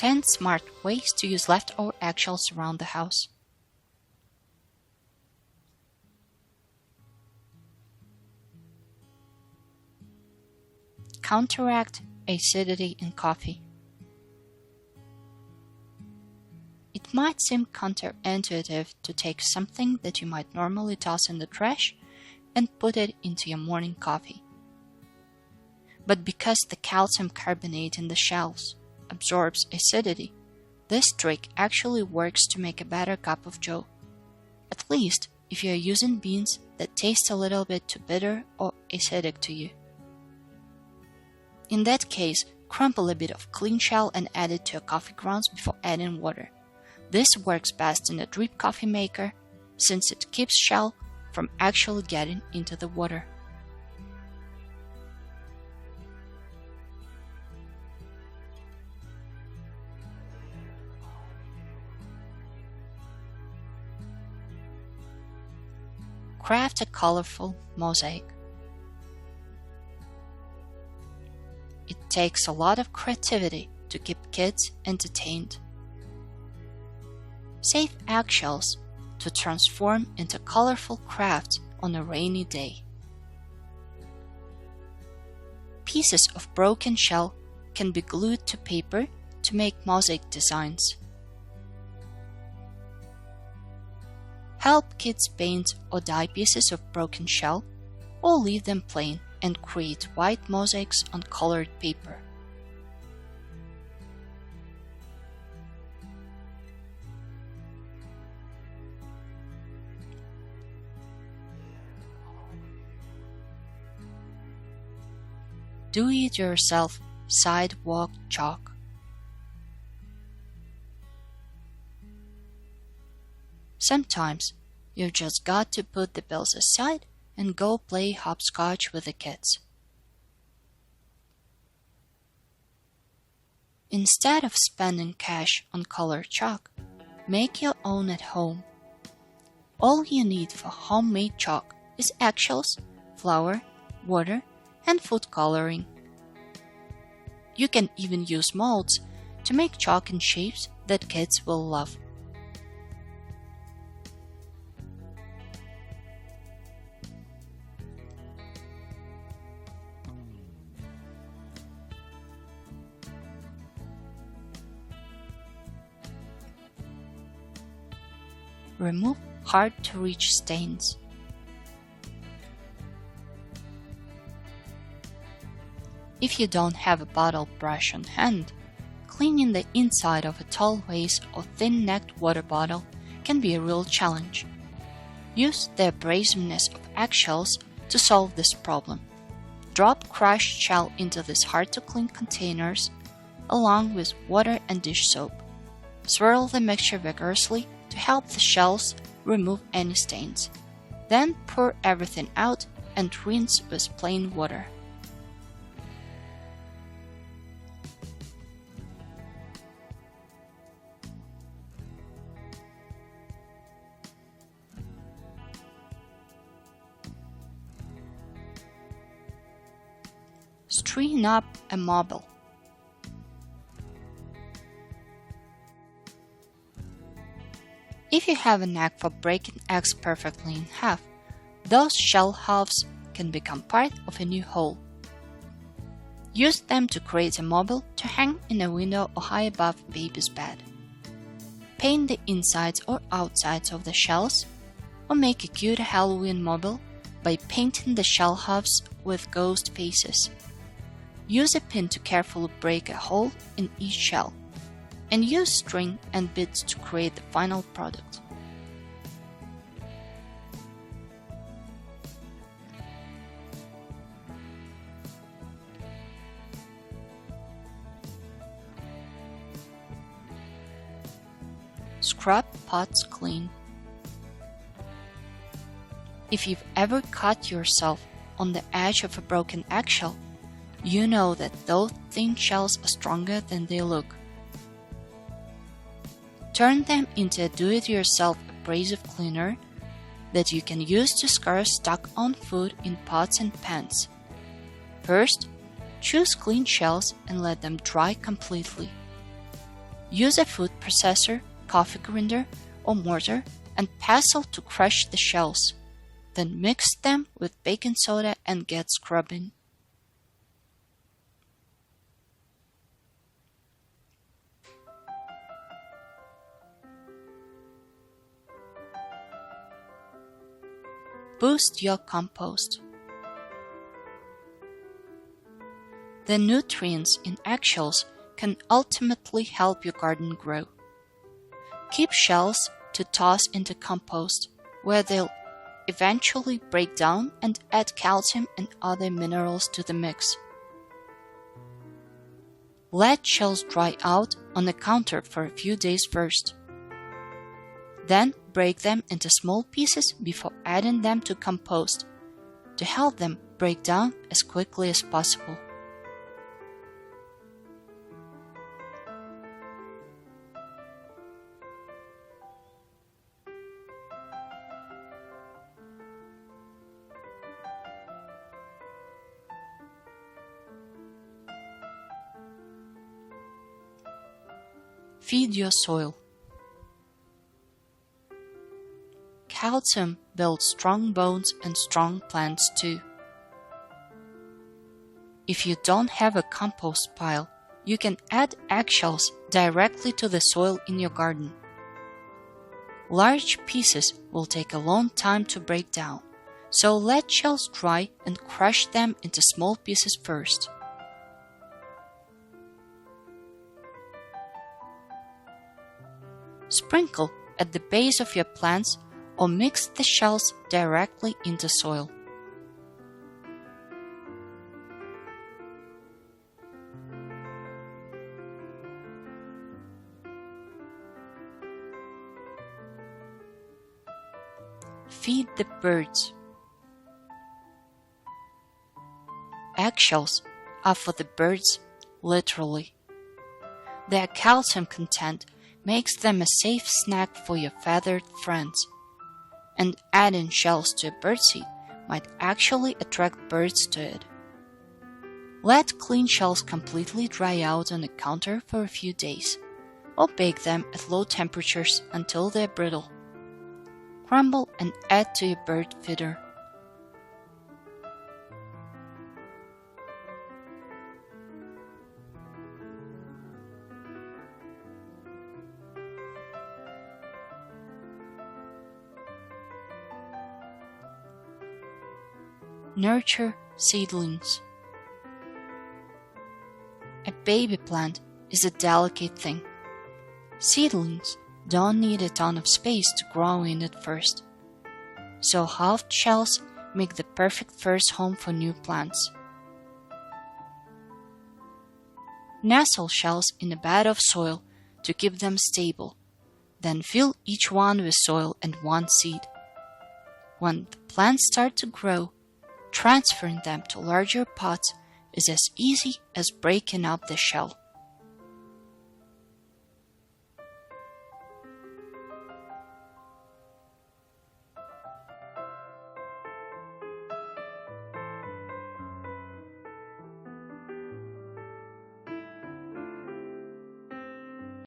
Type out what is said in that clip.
10 smart ways to use leftover eggshells around the house. Counteract acidity in coffee. It might seem counterintuitive to take something that you might normally toss in the trash and put it into your morning coffee. But because the calcium carbonate in the shells absorbs acidity, this trick actually works to make a better cup of joe, at least if you are using beans that taste a little bit too bitter or acidic to you. In that case, crumble a bit of clean shell and add it to your coffee grounds before adding water. This works best in a drip coffee maker since it keeps shell from actually getting into the water. Craft a colorful mosaic. It takes a lot of creativity to keep kids entertained. Save eggshells to transform into colorful crafts on a rainy day. Pieces of broken shell can be glued to paper to make mosaic designs. Help kids paint or dye pieces of broken shell, or leave them plain and create white mosaics on colored paper. Do-it-yourself sidewalk chalk. Sometimes you've just got to put the bills aside and go play hopscotch with the kids. Instead of spending cash on colored chalk, make your own at home. All you need for homemade chalk is eggshells, flour, water, and food coloring. You can even use molds to make chalk in shapes that kids will love. Remove hard-to-reach stains. If you don't have a bottle brush on hand, cleaning the inside of a tall vase or thin-necked water bottle can be a real challenge. Use the abrasiveness of eggshells to solve this problem. Drop crushed shell into these hard-to-clean containers along with water and dish soap. Swirl the mixture vigorously to help the shells remove any stains. Then pour everything out and rinse with plain water. Straighten up a marble. If you have a knack for breaking eggs perfectly in half, those shell halves can become part of a new whole. Use them to create a marble to hang in a window or high above baby's bed. Paint the insides or outsides of the shells, or make a cute Halloween marble by painting the shell halves with ghost faces. Use a pin to carefully break a hole in each shell, and use string and beads to create the final product. Scrub pots clean. If you've ever cut yourself on the edge of a broken eggshell, you know that those thin shells are stronger than they look. Turn them into a do-it-yourself abrasive cleaner that you can use to scour stuck-on food in pots and pans. First, choose clean shells and let them dry completely. Use a food processor, coffee grinder, or mortar and pestle to crush the shells. Then mix them with baking soda and get scrubbing. Boost your compost. The nutrients in eggshells can ultimately help your garden grow. Keep shells to toss into compost, where they'll eventually break down and add calcium and other minerals to the mix. Let shells dry out on the counter for a few days first. Then break them into small pieces before adding them to compost to help them break down as quickly as possible. Feed your soil. Calcium builds strong bones and strong plants too. If you don't have a compost pile, you can add eggshells directly to the soil in your garden. Large pieces will take a long time to break down, so let shells dry and crush them into small pieces first. Sprinkle at the base of your plants or mix the shells directly into soil. Feed the birds. Eggshells are for the birds, literally. Their calcium content makes them a safe snack for your feathered friends, and adding shells to a birdseed might actually attract birds to it. Let clean shells completely dry out on the counter for a few days, or bake them at low temperatures until they're brittle. Crumble and add to your bird feeder. Nurture seedlings. A baby plant is a delicate thing. Seedlings don't need a ton of space to grow in at first, so halved shells make the perfect first home for new plants. Nestle shells in a bed of soil to keep them stable, then fill each one with soil and one seed. When the plants start to grow, transferring them to larger pots is as easy as breaking up the shell.